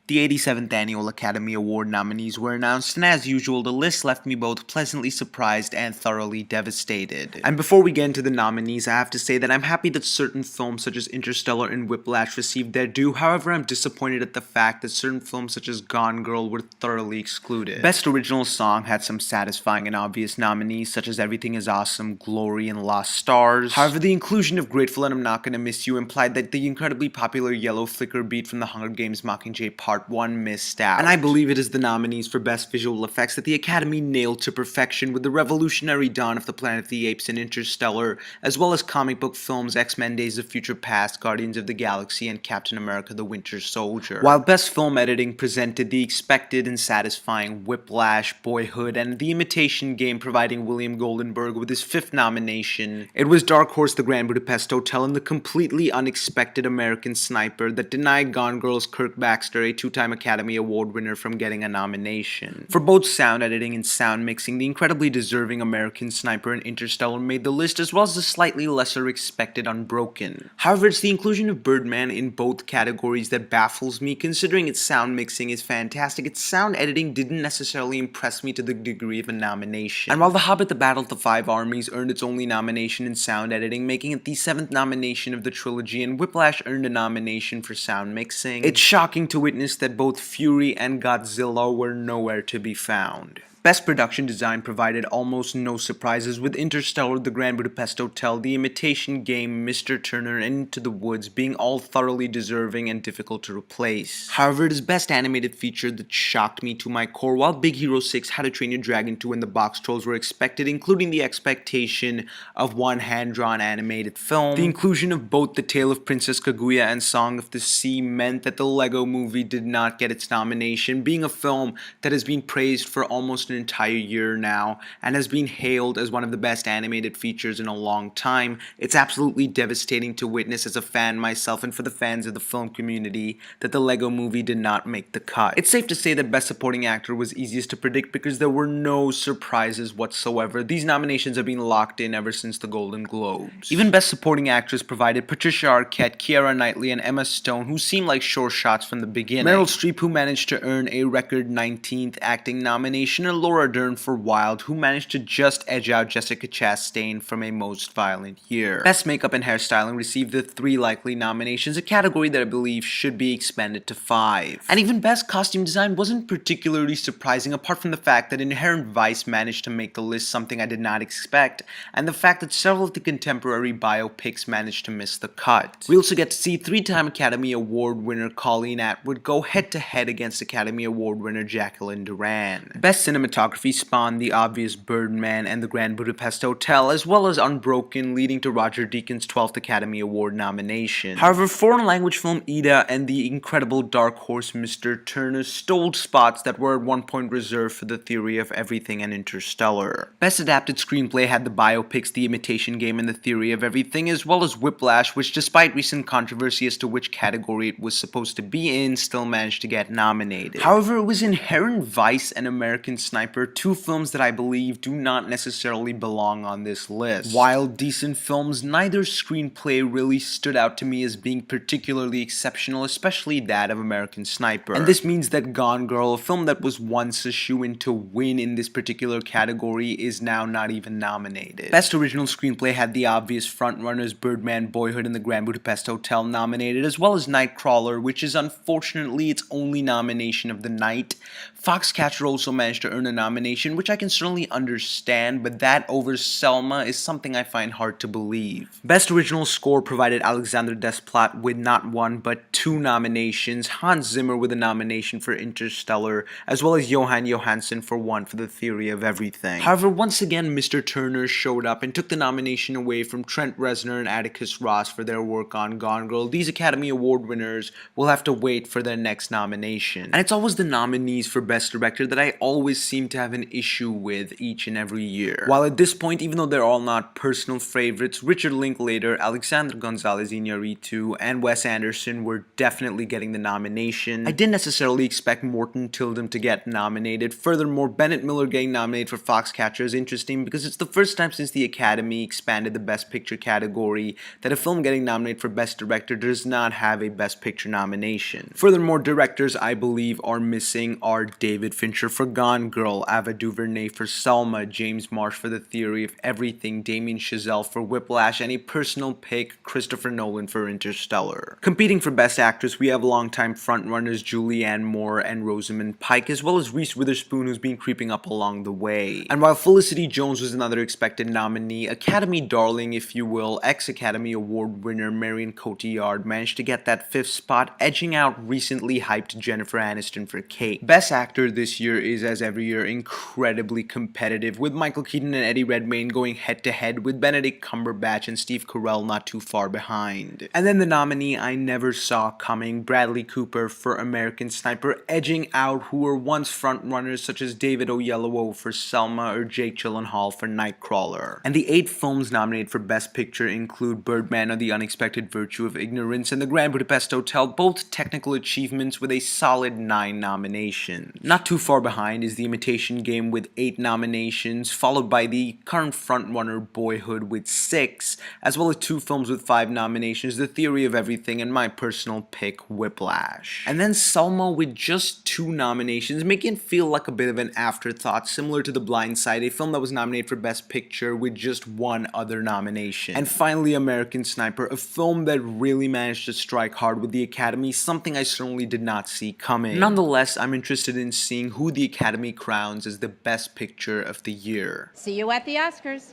The 87th Annual Academy Award nominees were announced, and as usual, the list left me both pleasantly surprised and thoroughly devastated. And before we get into the nominees, I have to say that I'm happy that certain films such as Interstellar and Whiplash received their due. However, I'm disappointed at the fact that certain films such as Gone Girl were thoroughly excluded. Best Original Song had some satisfying and obvious nominees such as Everything Is Awesome, Glory, and Lost Stars. However, the inclusion of Grateful and I'm Not Gonna Miss You implied that the incredibly popular Yellow Flicker beat from the Hunger Games Mockingjay Part 1 missed out. And I believe it is the nominees for Best Visual Effects that the Academy nailed to perfection with the revolutionary dawn of the Planet of the Apes and Interstellar, as well as comic book films X-Men Days of Future Past, Guardians of the Galaxy, and Captain America the Winter Soldier. While Best Film Editing presented the expected and satisfying Whiplash, Boyhood, and The Imitation Game providing William Goldenberg with his 5th nomination, it was Dark Horse The Grand Budapest Hotel and the completely unexpected American Sniper that denied Gone Girl's Kirk Baxter, a 2-time Academy Award winner, from getting a nomination. For both sound editing and sound mixing, the incredibly deserving American Sniper and Interstellar made the list, as well as the slightly lesser expected Unbroken. However, it's the inclusion of Birdman in both categories that baffles me, considering its sound mixing is fantastic. Its sound editing didn't necessarily impress me to the degree of a nomination. And while The Hobbit: The Battle of the Five Armies earned its only nomination in sound editing, making it the 7th nomination of the trilogy, and Whiplash earned a nomination for sound mixing, it's shocking to witness that both Fury and Godzilla were nowhere to be found. Best Production Design provided almost no surprises, with Interstellar, The Grand Budapest Hotel, The Imitation Game, Mr. Turner, and Into the Woods being all thoroughly deserving and difficult to replace. However, it is Best Animated Feature that shocked me to my core. While Big Hero 6, How to Train Your Dragon 2, and The Box Trolls were expected, including the expectation of one hand-drawn animated film, the inclusion of both The Tale of Princess Kaguya and Song of the Sea meant that the Lego Movie did not get its nomination, being a film that has been praised for almost an entire year now and has been hailed as one of the best animated features in a long time. It's absolutely devastating to witness as a fan myself, and for the fans of the film community, that the Lego Movie did not make the cut. It's safe to say that Best Supporting Actor was easiest to predict because there were no surprises whatsoever. These nominations have been locked in ever since the Golden Globes. Even Best Supporting Actress provided Patricia Arquette, Keira Knightley, and Emma Stone, who seemed like sure shots from the beginning. Meryl Streep, who managed to earn a record 19th acting nomination, and Laura Dern for Wild, who managed to just edge out Jessica Chastain from A Most Violent Year. Best Makeup and Hairstyling received the 3 likely nominations, a category that I believe should be expanded to 5. And even Best Costume Design wasn't particularly surprising, apart from the fact that Inherent Vice managed to make the list, something I did not expect, and the fact that several of the contemporary biopics managed to miss the cut. We also get to see 3-time Academy Award winner Colleen Atwood go head-to-head against Academy Award winner Jacqueline Duran. Best Cinematography spawned the obvious Birdman and The Grand Budapest Hotel, as well as Unbroken, leading to Roger Deakins' 12th Academy Award nomination. However, foreign language film Ida and the incredible Dark Horse Mr. Turner stole spots that were at one point reserved for The Theory of Everything and Interstellar. Best Adapted Screenplay had the biopics The Imitation Game and The Theory of Everything, as well as Whiplash, which, despite recent controversy as to which category it was supposed to be in, still managed to get nominated. However, it was Inherent Vice and American Sniper, 2 films that I believe do not necessarily belong on this list. While decent films, neither screenplay really stood out to me as being particularly exceptional, especially that of American Sniper. And this means that Gone Girl, a film that was once a shoo-in to win in this particular category, is now not even nominated. Best Original Screenplay had the obvious frontrunners Birdman, Boyhood, and The Grand Budapest Hotel nominated, as well as Nightcrawler, which is unfortunately its only nomination of the night. Foxcatcher also managed to earn a nomination, which I can certainly understand, but that over Selma is something I find hard to believe. Best Original Score provided Alexander Desplat with not 1 but 2 nominations, Hans Zimmer with a nomination for Interstellar, as well as Johan Johansson for 1 for The Theory of Everything. However, once again, Mr. Turner showed up and took the nomination away from Trent Reznor and Atticus Ross for their work on Gone Girl. These Academy Award winners will have to wait for their next nomination. And it's always the nominees for Best Director that I always seem seem to have an issue with each and every year. While at this point, even though they're all not personal favorites, Richard Linklater, Alexander Gonzalez Iñárritu, and Wes Anderson were definitely getting the nomination. I didn't necessarily expect Morton Tildum to get nominated. Furthermore, Bennett Miller getting nominated for Foxcatcher is interesting because it's the first time since the Academy expanded the Best Picture category that a film getting nominated for Best Director does not have a Best Picture nomination. Furthermore, directors I believe are missing are David Fincher for Gone Girl, Ava DuVernay for Selma, James Marsh for The Theory of Everything, Damien Chazelle for Whiplash, and a personal pick, Christopher Nolan for Interstellar. Competing for Best Actress, we have longtime frontrunners Julianne Moore and Rosamund Pike, as well as Reese Witherspoon, who's been creeping up along the way. And while Felicity Jones was another expected nominee, Academy darling, if you will, ex-Academy Award winner Marion Cotillard managed to get that 5th spot, edging out recently hyped Jennifer Aniston for Kate. Best Actor this year is, as every year, incredibly competitive, with Michael Keaton and Eddie Redmayne going head-to-head, with Benedict Cumberbatch and Steve Carell not too far behind. And then the nominee I never saw coming, Bradley Cooper for American Sniper, edging out who were once frontrunners such as David Oyelowo for Selma or Jake Gyllenhaal for Nightcrawler. And the 8 films nominated for Best Picture include Birdman or The Unexpected Virtue of Ignorance and The Grand Budapest Hotel, both technical achievements with a solid 9 nominations. Not too far behind is The Imitation Game with 8 nominations, followed by the current frontrunner Boyhood with 6, as well as 2 films with 5 nominations, The Theory of Everything and my personal pick, Whiplash. And then Selma with just 2 nominations, making it feel like a bit of an afterthought, similar to The Blind Side, a film that was nominated for Best Picture with just 1 other nomination. And finally, American Sniper, a film that really managed to strike hard with the Academy, something I certainly did not see coming. Nonetheless, I'm interested in seeing who the Academy crowns as the Best Picture of the year. See you at the Oscars.